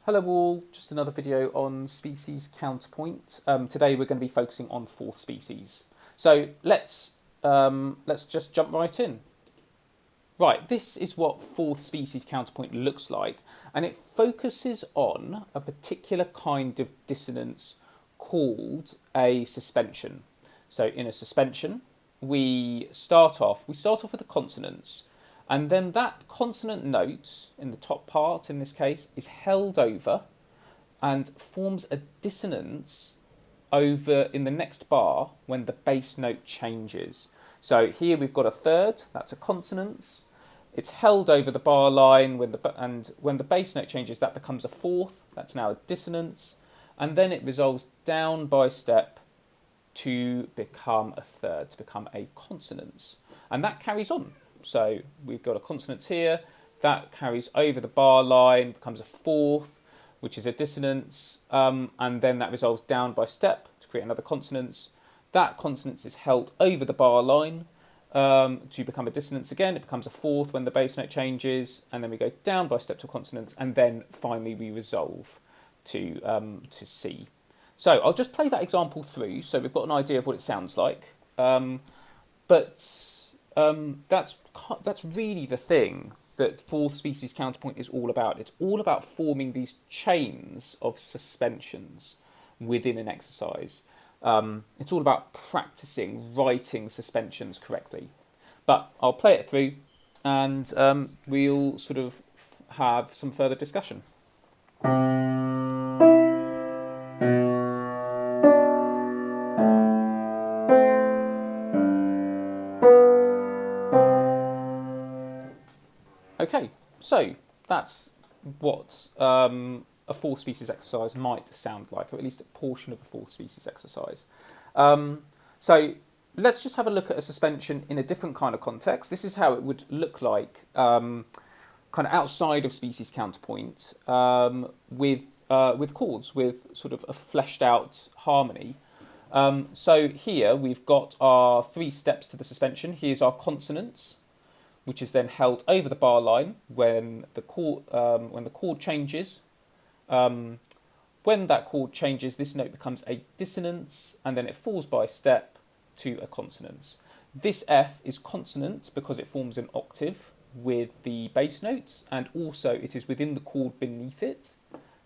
Hello all, just another video on species counterpoint. Today we're going to be focusing on fourth species. So let's just jump right in. Right, this is what fourth species counterpoint looks like, and it focuses on a particular kind of dissonance called a suspension. So in a suspension, we start off with a consonance. And then that consonant note in the top part, in this case, is held over and forms a dissonance over in the next bar when the bass note changes. So here we've got a third, that's a consonance. It's held over the bar line and when the bass note changes, that becomes a fourth, that's now a dissonance. And then it resolves down by step to become a third, to become a consonance. And that carries on. So we've got a consonance here, that carries over the bar line, becomes a fourth, which is a dissonance, and then that resolves down by step to create another consonance. That consonance is held over the bar line to become a dissonance again. It becomes a fourth when the bass note changes, and then we go down by step to a consonance, and then finally we resolve to C. So I'll just play that example through, so we've got an idea of what it sounds like. That's really the thing that fourth species counterpoint is all about. It's all about forming these chains of suspensions within an exercise. It's all about practicing writing suspensions correctly. But I'll play it through and we'll sort of have some further discussion. Okay, so that's what a fourth species exercise might sound like, or at least a portion of a fourth species exercise. So let's just have a look at a suspension in a different kind of context. This is how it would look like kind of outside of species counterpoint with chords, with sort of a fleshed out harmony. So here we've got our three steps to the suspension. Here's our consonants, which is then held over the bar line when the chord changes. When that chord changes, this note becomes a dissonance, and then it falls by step to a consonance. This F is consonant because it forms an octave with the bass notes, and also it is within the chord beneath it.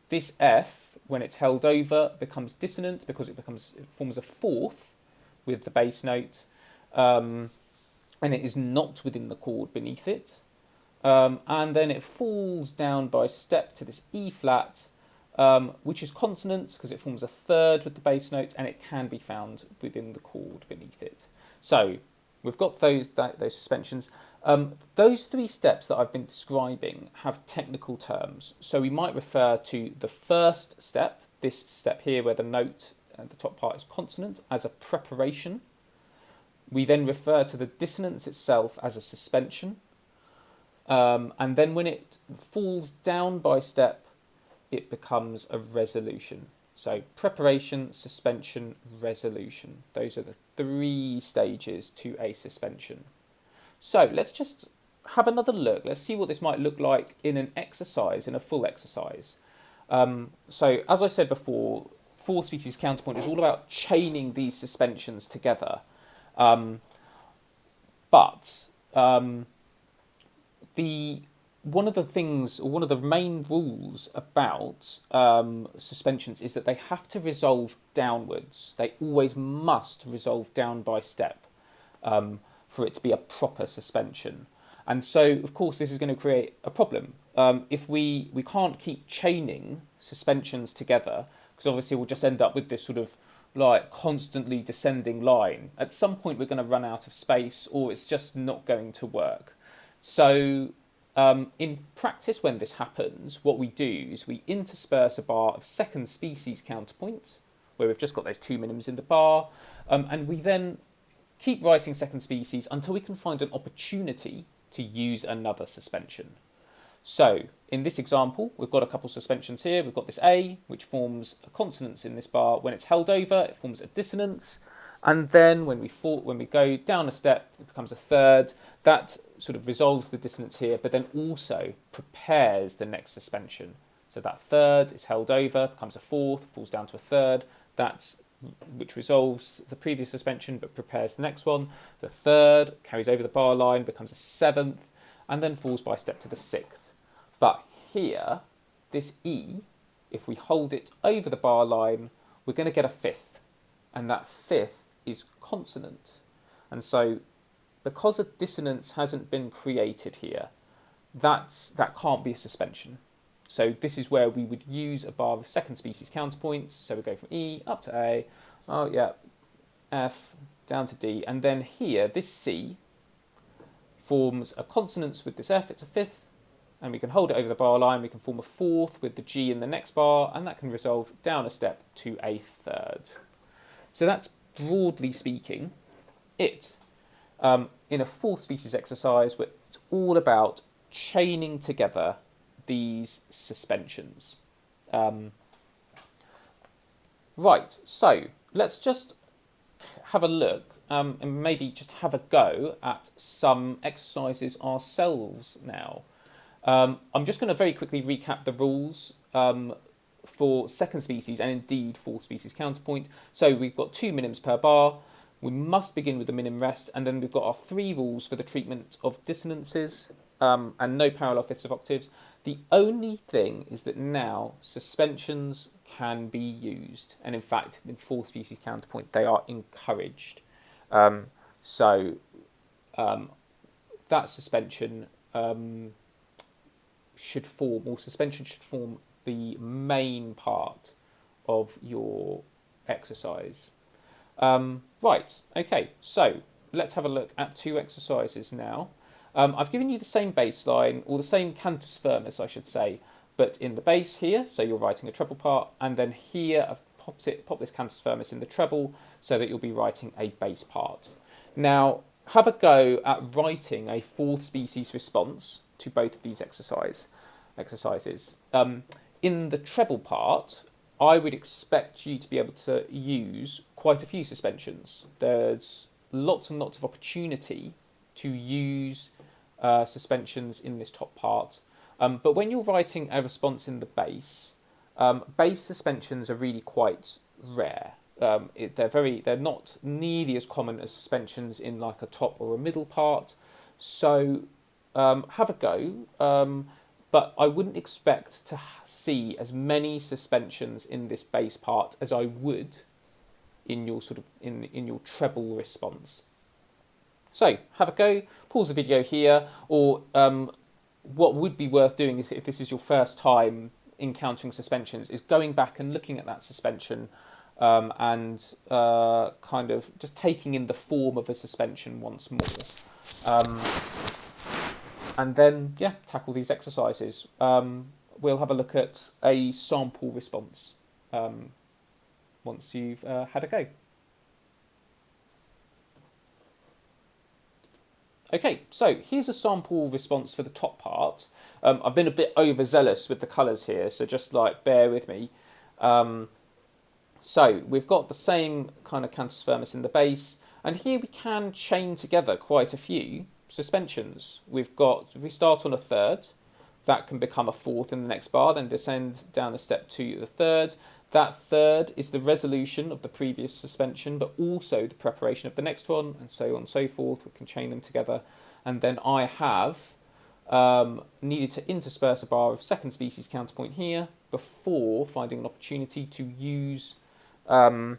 This F, when it's held over, becomes dissonant because it forms a fourth with the bass note. And it is not within the chord beneath it. And then it falls down by step to this E flat, which is consonant because it forms a third with the bass note, and it can be found within the chord beneath it. So we've got those suspensions. Those three steps that I've been describing have technical terms. So we might refer to the first step, this step here where the note at the top part is consonant, as a preparation. We then refer to the dissonance itself as a suspension. And then when it falls down by step, it becomes a resolution. So preparation, suspension, resolution. Those are the three stages to a suspension. So let's just have another look. Let's see what this might look like in an exercise, in a full exercise. So as I said before, fourth species counterpoint is all about chaining these suspensions together. One of the main rules about suspensions is that they have to resolve downwards. They always must resolve down by step for it to be a proper suspension. And so, of course, this is going to create a problem. If we can't keep chaining suspensions together, because obviously we'll just end up with this sort of like constantly descending line. At some point we're going to run out of space, or it's just not going to work. So in practice, when this happens, what we do is we intersperse a bar of second species counterpoint, where we've just got those two minims in the bar, and we then keep writing second species until we can find an opportunity to use another suspension. So in this example, we've got a couple suspensions here. We've got this A, which forms a consonance in this bar. When it's held over, it forms a dissonance. And then when we go down a step, it becomes a third. That sort of resolves the dissonance here, but then also prepares the next suspension. So that third is held over, becomes a fourth, falls down to a third. That's which resolves the previous suspension but prepares the next one. The third carries over the bar line, becomes a seventh, and then falls by step to the sixth. But here, this E, if we hold it over the bar line, we're going to get a fifth, and that fifth is consonant. And so, because a dissonance hasn't been created here, that can't be a suspension. So this is where we would use a bar of second species counterpoint. So we go from E up to A, F, down to D, and then here, this C forms a consonance with this F, it's a fifth, and we can hold it over the bar line, we can form a fourth with the G in the next bar, and that can resolve down a step to a third. So that's, broadly speaking, it. In a fourth species exercise, where it's all about chaining together these suspensions. Right, so let's just have a look and maybe just have a go at some exercises ourselves now. I'm just going to very quickly recap the rules for second species and indeed fourth species counterpoint. So we've got 2 minims per bar. We must begin with the minim rest, and then we've got our 3 rules for the treatment of dissonances and no parallel fifths of octaves. The only thing is that now suspensions can be used, and in fact, in fourth species counterpoint, they are encouraged. So that suspension should form, or suspension should form the main part of your exercise. Right, okay, so let's have a look at 2 exercises now. I've given you the same baseline, or the same cantus firmus, I should say, but in the bass here, so you're writing a treble part, and then here I've popped this cantus firmus in the treble, so that you'll be writing a bass part. Now, have a go at writing a fourth species response to both of these exercises. In the treble part, I would expect you to be able to use quite a few suspensions. There's lots and lots of opportunity to use suspensions in this top part. But when you're writing a response in the bass, bass suspensions are really quite rare. They're not nearly as common as suspensions in like a top or a middle part. So have a go. But I wouldn't expect to see as many suspensions in this bass part as I would in your in your treble response. So have a go, pause the video here, or what would be worth doing is, if this is your first time encountering suspensions, is going back and looking at that suspension and kind of just taking in the form of a suspension once more. And then, yeah, tackle these exercises. We'll have a look at a sample response once you've had a go. Okay, so here's a sample response for the top part. I've been a bit overzealous with the colours here, so just like bear with me. So we've got the same kind of cantus firmus in the bass, and here we can chain together quite a few suspensions. If we start on a third, that can become a fourth in the next bar, then descend down a step to the third. That third is the resolution of the previous suspension, but also the preparation of the next one, and so on and so forth. We can chain them together. And then I have needed to intersperse a bar of second species counterpoint here before finding an opportunity to use to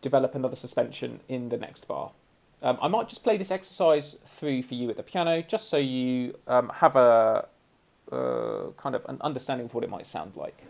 develop another suspension in the next bar. I might just play this exercise through for you at the piano, just so you have a kind of an understanding of what it might sound like.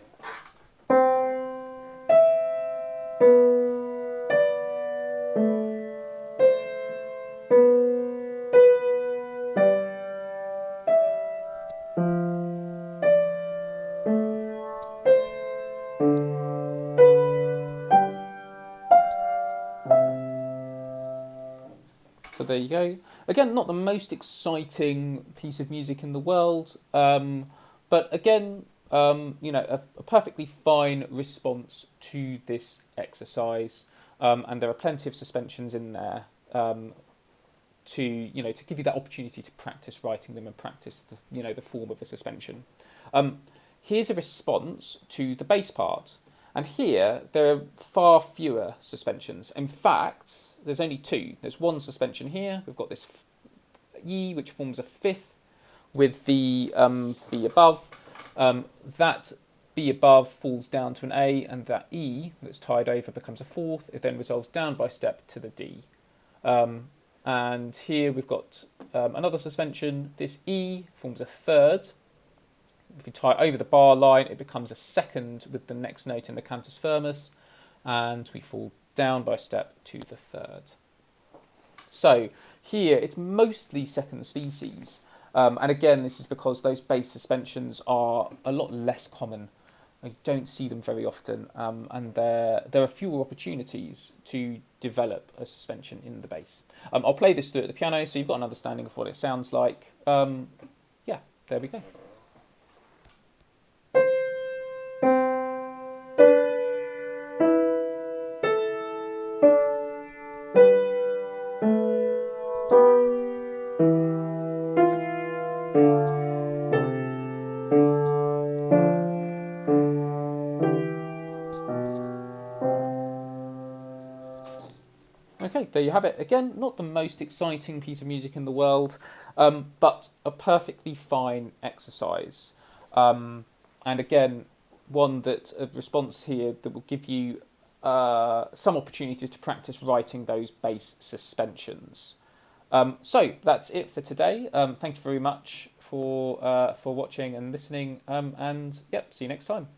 So there you go. Again, not the most exciting piece of music in the world, but again, a perfectly fine response to this exercise, and there are plenty of suspensions in there to give you that opportunity to practice writing them and practice the form of a suspension. Here's a response to the bass part, and here there are far fewer suspensions. In fact, there's only two. There's one suspension here. We've got this E, which forms a fifth with the B above. That B above falls down to an A, and that E that's tied over becomes a fourth. It then resolves down by step to the D. And here we've got another suspension. This E forms a third. If you tie it over the bar line, it becomes a second with the next note in the cantus firmus, and we fall down by step to the third. So here it's mostly second species, and again this is because those bass suspensions are a lot less common. You don't see them very often, and there are fewer opportunities to develop a suspension in the bass. I'll play this through at the piano so you've got an understanding of what it sounds like. Yeah, there we go. Okay, there you have it. Again, not the most exciting piece of music in the world, but a perfectly fine exercise. And again, one that a response here that will give you some opportunity to practice writing those bass suspensions. So that's it for today. Thank you very much for watching and listening, and yep, see you next time.